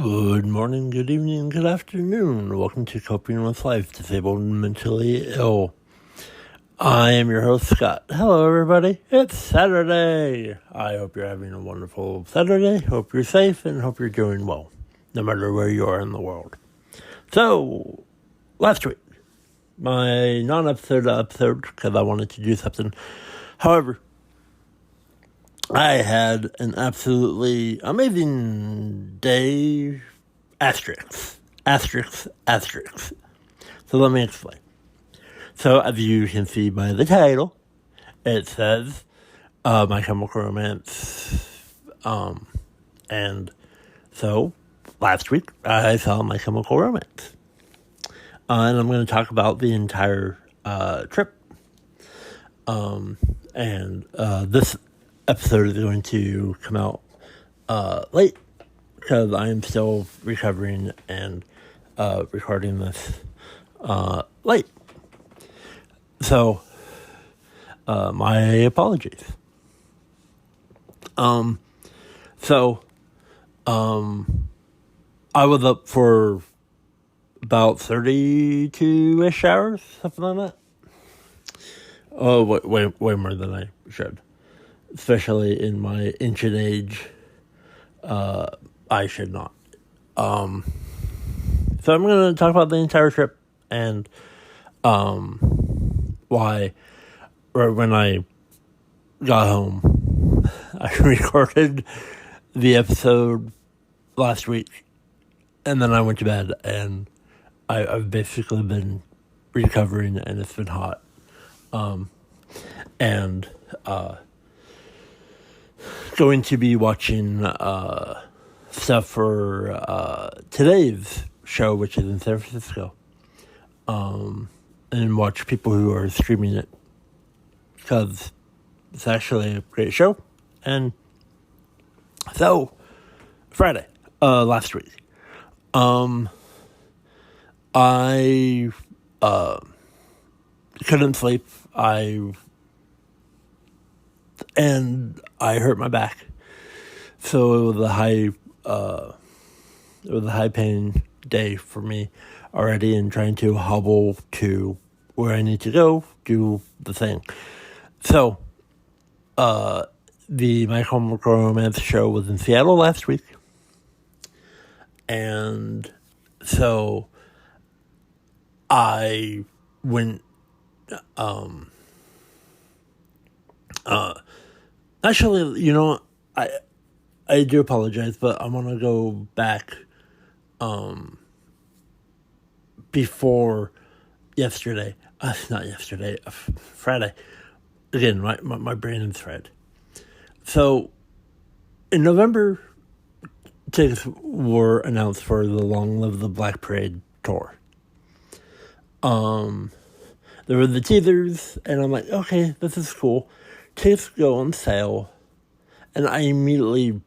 Good morning, good evening, good afternoon. Welcome to Coping with Life, Disabled and Mentally Ill. I am your host, Scott. Hello, everybody. It's Saturday. I hope you're having a wonderful Saturday. Hope you're safe and hope you're doing well, no matter where you are in the world. So, last week, my non-episode, because I wanted to do something. However, I had an absolutely amazing day, asterisk. So let me explain. So as you can see by the title, it says My Chemical Romance. And so last week I saw My Chemical Romance. And I'm going to talk about the entire trip. This episode is going to come out late because I am still recovering and recording this late. So, my apologies. I was up for about 32-ish hours, something like that. Oh, way more than I should. Especially in my ancient age, I should not. So I'm going to talk about the entire trip and why, right when I got home, I recorded the episode last week, and then I went to bed, and I've basically been recovering, and it's been hot. Going to be watching stuff for today's show, which is in San Francisco, and watch people who are streaming it, because it's actually a great show. And so, Friday, last week, I couldn't sleep. I hurt my back, so it was a high pain day for me already, and trying to hobble to where I need to go, do the thing. So, the My Chemical Romance show was in Seattle last week, and so I went. Actually, you know, I do apologize, but I want to go back before yesterday. Not yesterday, Friday. Again, my brain is fried. So, in November, tickets were announced for the Long Live the Black Parade tour. There were the teasers, and I'm like, okay, this is cool. Tickets go on sale, and I immediately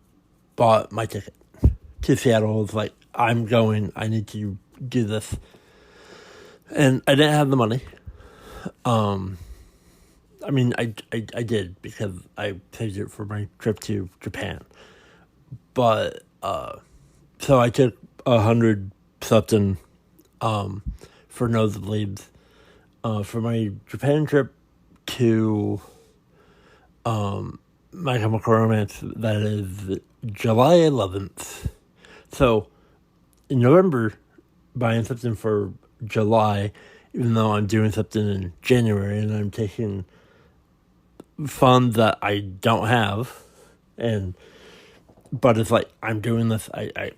bought my ticket to Seattle. I was like, I'm going. I need to do this. And I didn't have the money. I did, because I saved it for my trip to Japan. But, so I took 100 something, for nosebleeds, for my Japan trip to, My Chemical Romance. That is July 11th. So, in November, buying something for July, even though I'm doing something in January, and I'm taking funds that I don't have, but it's like, I'm doing this, I've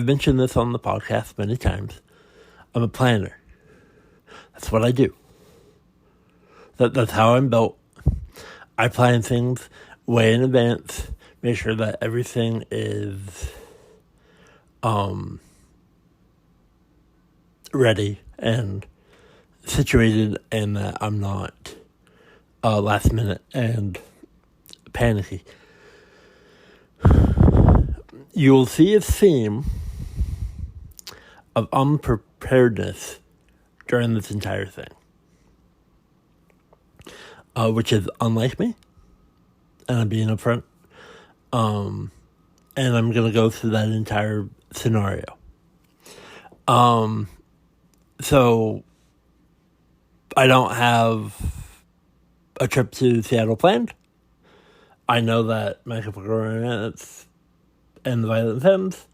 mentioned this on the podcast many times. I'm a planner. That's what I do. That's how I'm built. I plan things way in advance, make sure that everything is ready and situated, and that I'm not last minute and panicky. You'll see a theme of unpreparedness during this entire thing, which is unlike me, and I'm being upfront. And I'm going to go through that entire scenario. So I don't have a trip to Seattle planned. I know that My Chemical Romance and the Violent Femmes,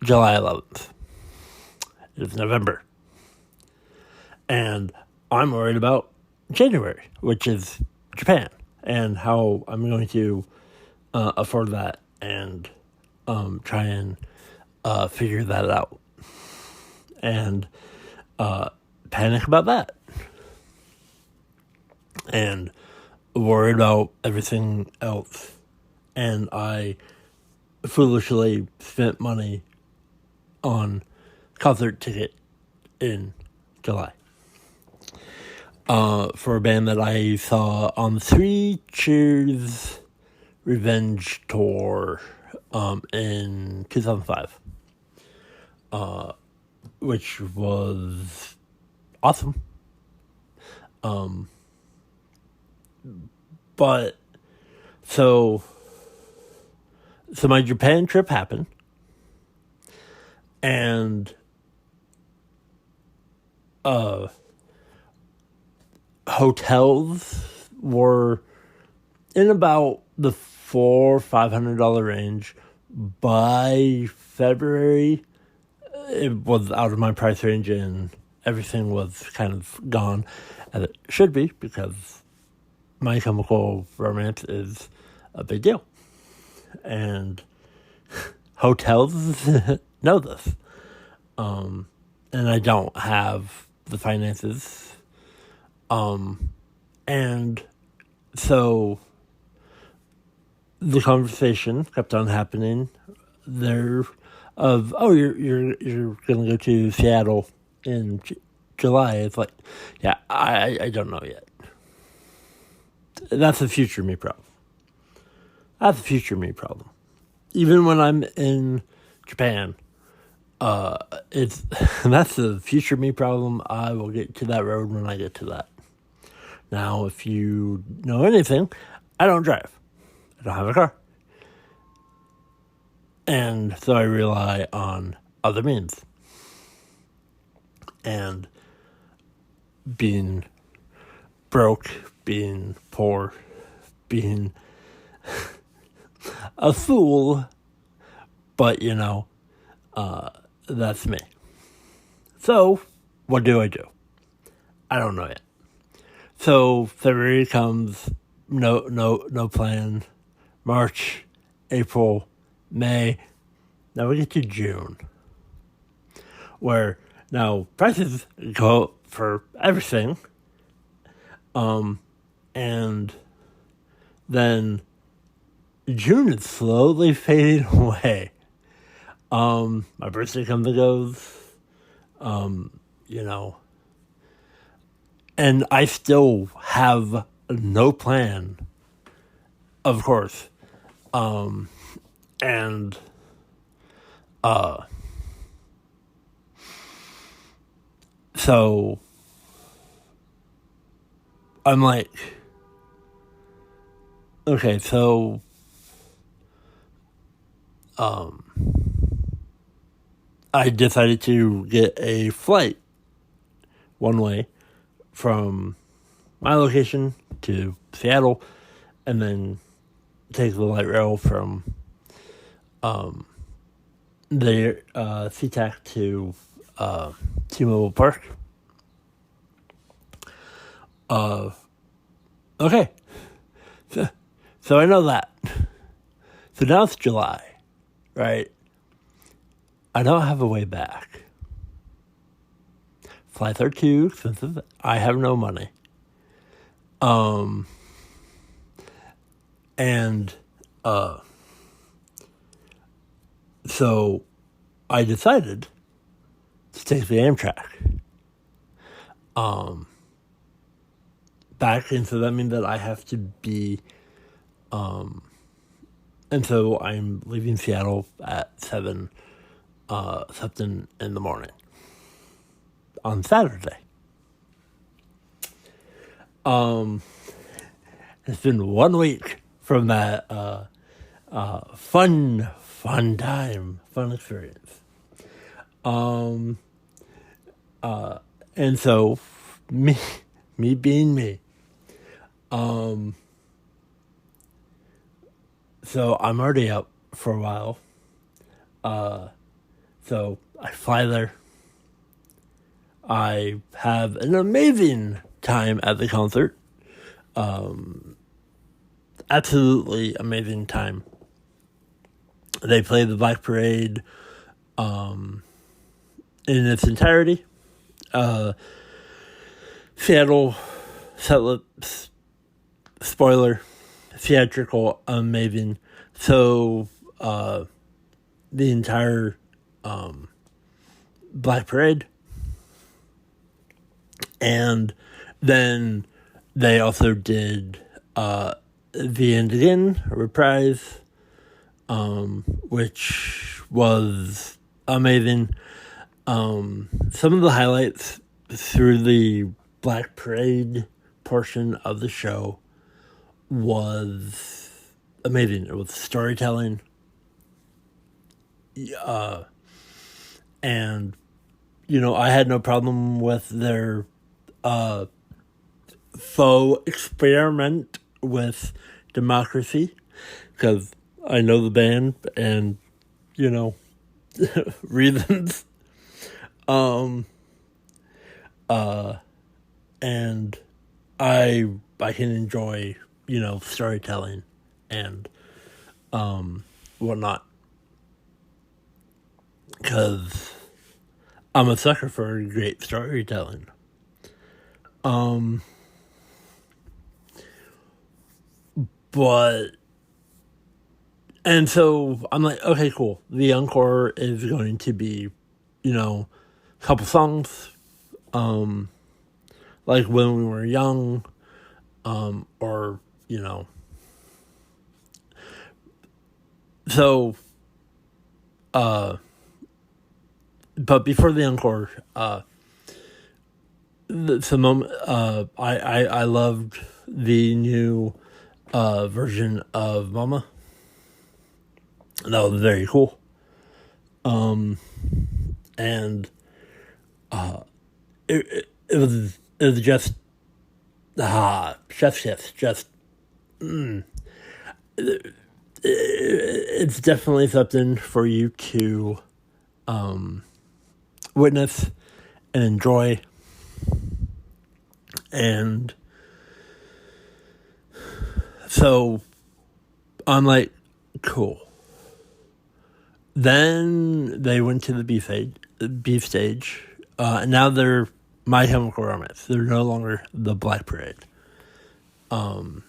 July 11th. It is November. And I'm worried about January, which is Japan, and how I'm going to afford that and try and figure that out. And panic about that. And worried about everything else. And I foolishly spent money on concert ticket in July. For a band that I saw on the Three Cheers Revenge tour in 2005. Which was awesome. But so my Japan trip happened, and hotels were in about the $400-500 range. By February, it was out of my price range, and everything was kind of gone, as it should be, because My Chemical Romance is a big deal. And hotels know this. And I don't have the finances. And so the conversation kept on happening there of, oh, you're going to go to Seattle in July. It's like, yeah, I don't know yet. That's a future me problem. That's a future me problem. Even when I'm in Japan, it's that's a future me problem. I will get to that road when I get to that. Now, if you know anything, I don't drive. I don't have a car. And so I rely on other means. And being broke, being poor, being a fool, but that's me. So, what do? I don't know yet. So February comes, no plan. March, April, May. Now we get to June, where now prices go up for everything. And then June is slowly fading away. My birthday comes and goes. And I still have no plan, of course. So I'm like, okay, so I decided to get a flight one way from my location to Seattle, and then take the light rail from the SeaTac to T-Mobile Park. Okay. So I know that. So now it's July, right? I don't have a way back. Flights are too expensive. I have no money. So I decided to take the Amtrak. Back, and so that means that I have to be, and so I'm leaving Seattle at 7 something in the morning on Saturday. It's been 1 week from that Fun time, fun experience. And so me being me. So I'm already up for a while. So I fly there. I have an amazing time at the concert. Absolutely amazing time. They play the Black Parade in its entirety. Seattle setlist, spoiler, theatrical, amazing. So the entire Black Parade. And then they also did The End Again, reprise, which was amazing. Some of the highlights through the Black Parade portion of the show was amazing. It was storytelling. And, I had no problem with their faux experiment with democracy, because I know the band and, reasons. And I can enjoy, storytelling and whatnot, because I'm a sucker for great storytelling. And so I'm like, okay, cool. The encore is going to be, a couple songs, like When We Were Young, or, so, but before the encore, the moment, I loved the new version of Mama. That was very cool. And it was just chef's kiss. Just it's definitely something for you to witness and enjoy. And so I'm like, cool. Then they went to the beef stage. And now they're My Chemical Romance. They're no longer the Black Parade. And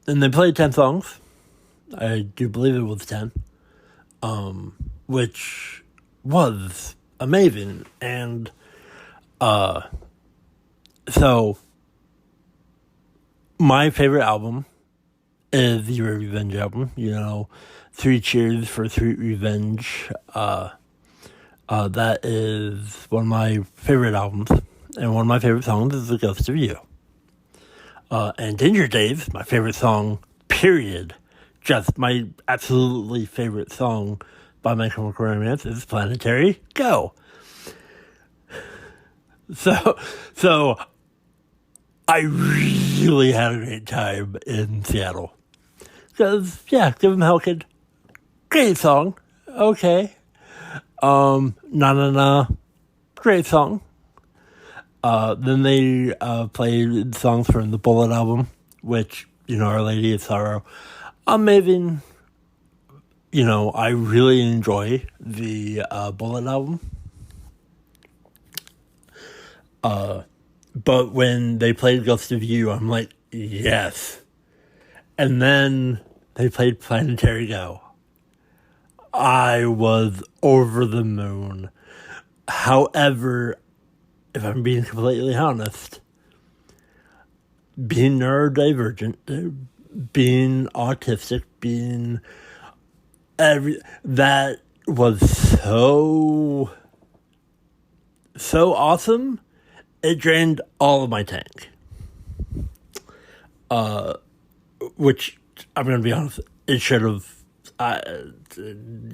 and they played 10 songs. I do believe it was 10. Which was amazing. And so my favorite album is the Revenge album. 3 Cheers for Sweet Revenge. That is one of my favorite albums. And one of my favorite songs is The Ghost of You. And Danger Days, my favorite song, period. Just my absolutely favorite song by My Chemical Romance is Planetary Go. So I really had a great time in Seattle. Because, yeah, Give 'Em Hell Kid, great song. Okay. Na Na Na, great song. Then they played songs from the Bullet album, which, Our Lady of Sorrow. Amazing. I really enjoy the Bullet album. But when they played Ghost of You, I'm like, yes. And then they played Planetary Go. I was over the moon. However, if I'm being completely honest, being neurodivergent, being autistic, that was so so awesome, it drained all of my tank. Which, I'm going to be honest, it should have,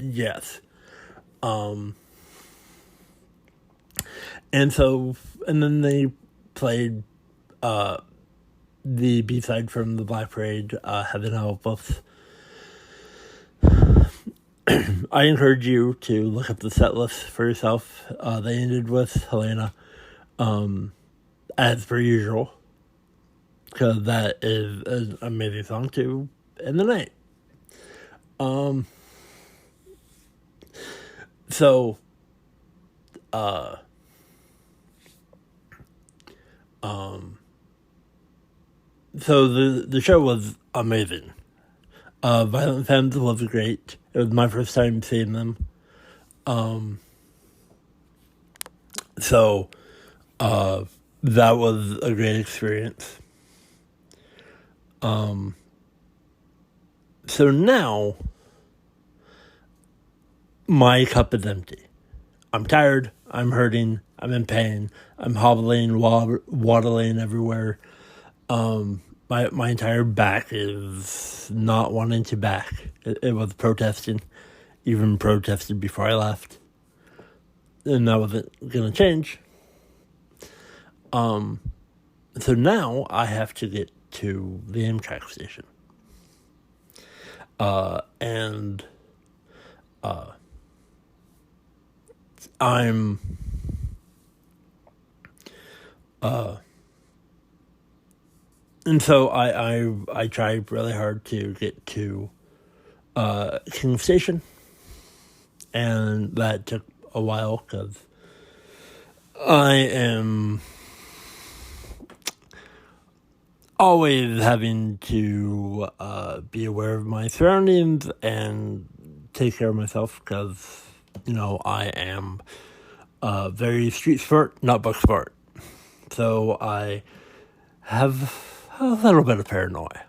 yes. And so, and then they played the B-side from the Black Parade, Heaven Help Us. I encourage you to look up the set list for yourself. They ended with Helena, as per usual, because that is an amazing song to end the night. So the show was amazing. Violent Femmes was great. It was my first time seeing them. So that was a great experience. So now my cup is empty. I'm tired. I'm hurting. I'm in pain. I'm hobbling, waddling everywhere. My entire back is not wanting to back. It was protesting, even protested before I left, and that wasn't gonna change. So now I have to get to the Amtrak station, and I'm and so I tried really hard to get to King Station, and that took a while because I am always having to be aware of my surroundings and take care of myself because, I am very street smart, not book smart. So I have a little bit of paranoia.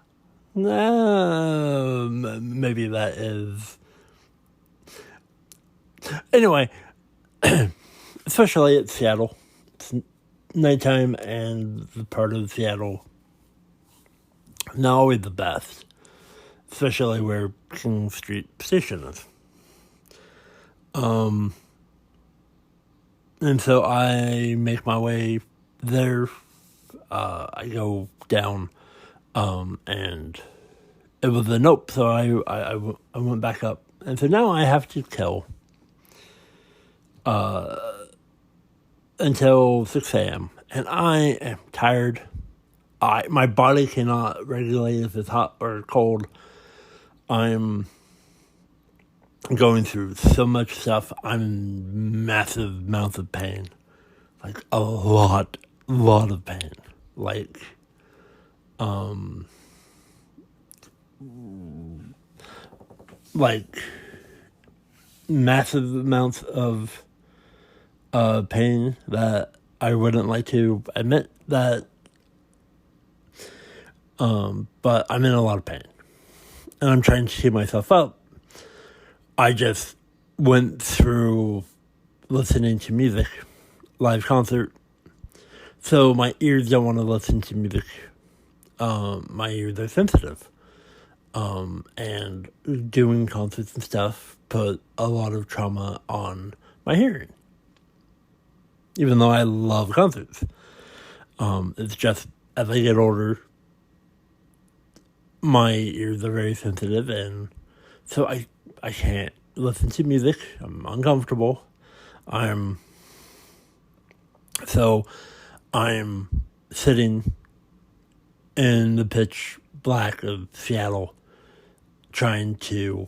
Maybe that is... Anyway, especially at Seattle. It's nighttime and the part of Seattle not always the best, especially where King Street Station is. And so I make my way there. I go down, and it was a nope. So I went back up, and so now I have to kill until 6 a.m. and I am tired. My body cannot regulate if it's hot or cold. I'm going through so much stuff. I'm in massive amounts of pain. Like a lot of pain. Like, massive amounts of pain that I wouldn't like to admit that. But I'm in a lot of pain. And I'm trying to keep myself up. I just went through listening to music, live concert. So my ears don't want to listen to music. My ears are sensitive. And doing concerts and stuff put a lot of trauma on my hearing. Even though I love concerts. It's just, as I get older, my ears are very sensitive, and so I can't listen to music. I'm uncomfortable. I'm sitting in the pitch black of Seattle trying to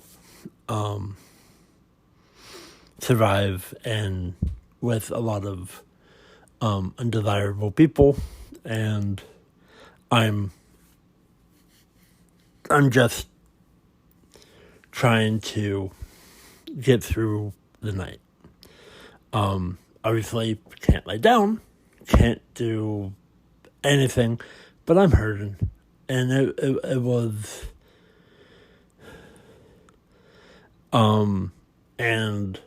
survive, and with a lot of undesirable people, and I'm just trying to get through the night. Obviously, can't lay down, can't do anything, but I'm hurting. And it was... and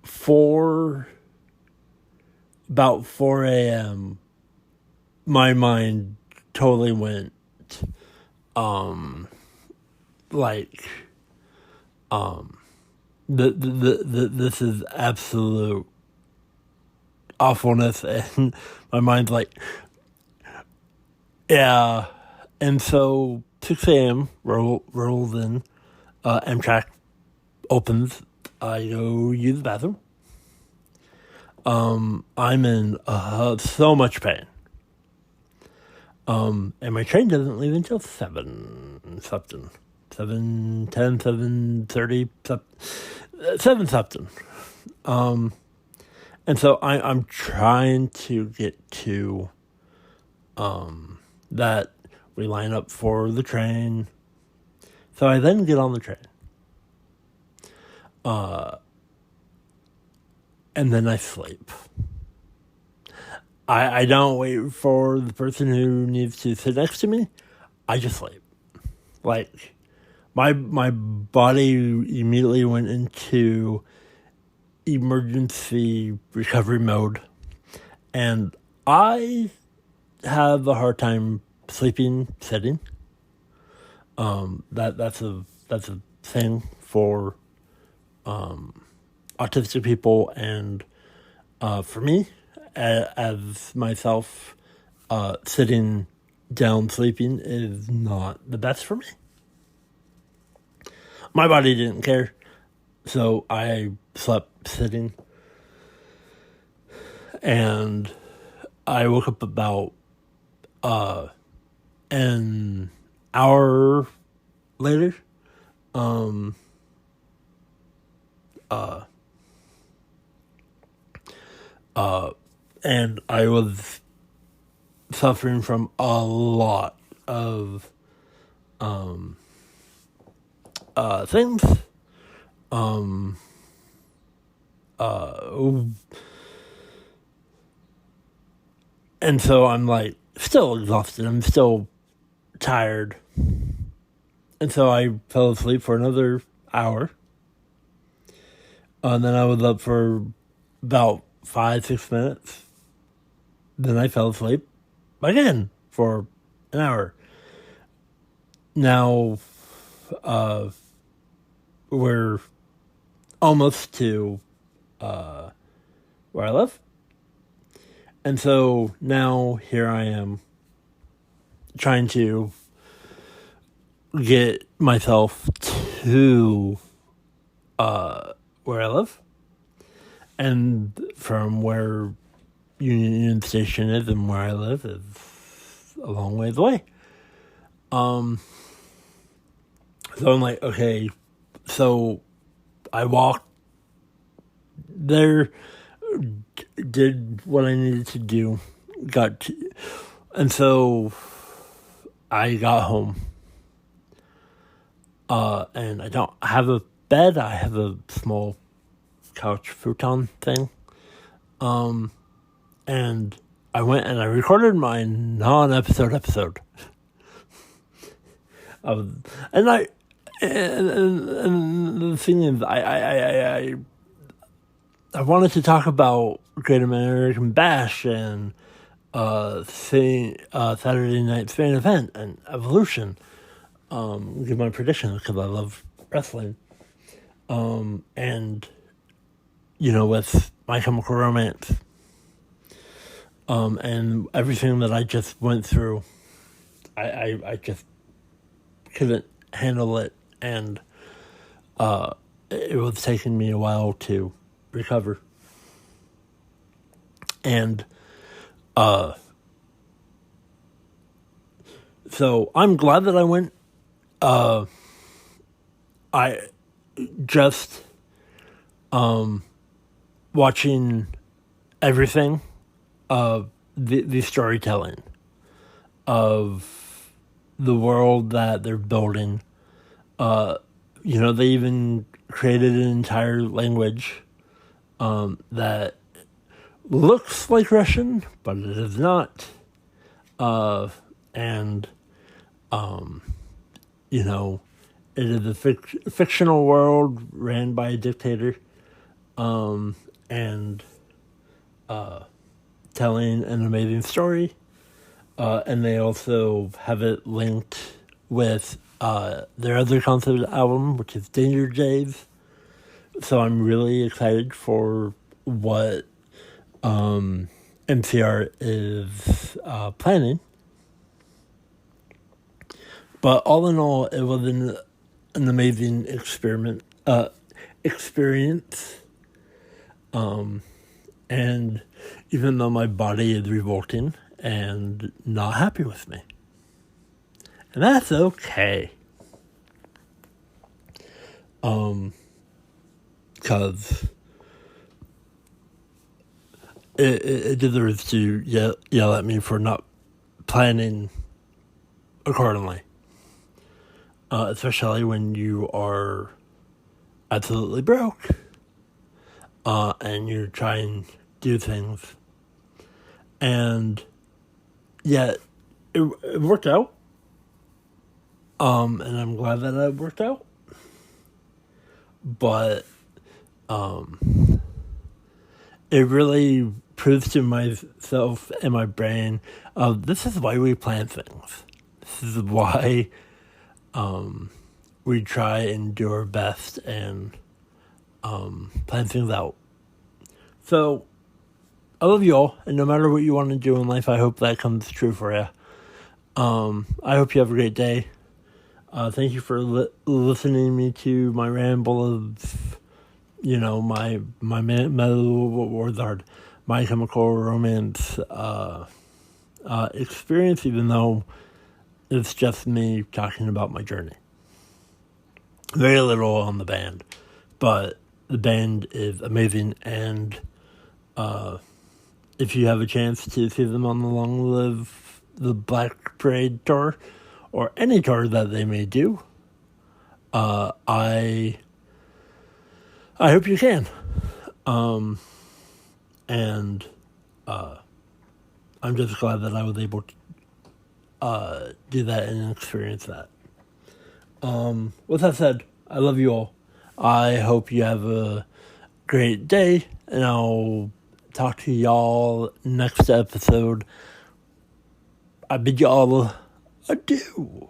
for about 4 a.m., my mind totally went, like, this is absolute awfulness, and my mind's like, yeah. And so 6 a.m. rolls in, Amtrak opens, I go use the bathroom. I'm in so much pain. And my train doesn't leave until 7 something. 7:10, 7:30, 7 something. And so I'm trying to get to that we line up for the train. So I then get on the train. And then I sleep. I don't wait for the person who needs to sit next to me. I just sleep. Like, my body immediately went into emergency recovery mode. And I have a hard time sleeping sitting. That's a thing for autistic people, and for me, as myself, sitting down sleeping is not the best for me. My body didn't care, so I slept sitting, and I woke up about an hour later. And I was suffering from a lot of things. And so I'm like still exhausted. I'm still tired. And so I fell asleep for another hour. And then I was up for about 5-6 minutes. Then I fell asleep again for an hour. Now, we're almost to where I live. And so now here I am trying to get myself to where I live. And from where Union Station is and where I live is a long ways away. So I'm like, okay, so I walked there, did what I needed to do, and so I got home. And I don't have a bed, I have a small couch futon thing. And I went and I recorded my non-episode episode. And the thing is, I wanted to talk about Great American Bash and Saturday Night's Main Event and Evolution. Give my predictions because I love wrestling. And with My Chemical Romance, and everything that I just went through, I just couldn't handle it, and it was taking me a while to recover. And so I'm glad that I went. I just watching everything, the storytelling of the world that they're building. They even created an entire language that looks like Russian, but it is not. It is a fictional world ran by a dictator. telling an amazing story. And they also have it linked with their other concept album, which is Danger Days. So I'm really excited for what NCR is planning. But all in all, it was an amazing experience. And even though my body is revolting and not happy with me. And that's okay. Because it deserves to yell at me for not planning accordingly. Especially when you are absolutely broke. And you're trying to do things. And yet, it worked out. And I'm glad that it worked out. But, it really proves to myself and my brain, this is why we plan things. This is why, we try and do our best and, plan things out. So, I love you all, and no matter what you want to do in life, I hope that comes true for you. I hope you have a great day. Thank you for listening to me to my ramble of, my My Chemical Romance experience, even though it's just me talking about my journey. Very little on the band, but the band is amazing, and if you have a chance to see them on the Long Live the Black Parade tour, or any tour that they may do, I hope you can. And I'm just glad that I was able to do that and experience that. With that said, I love you all. I hope you have a great day, and I'll talk to y'all next episode. I bid y'all adieu.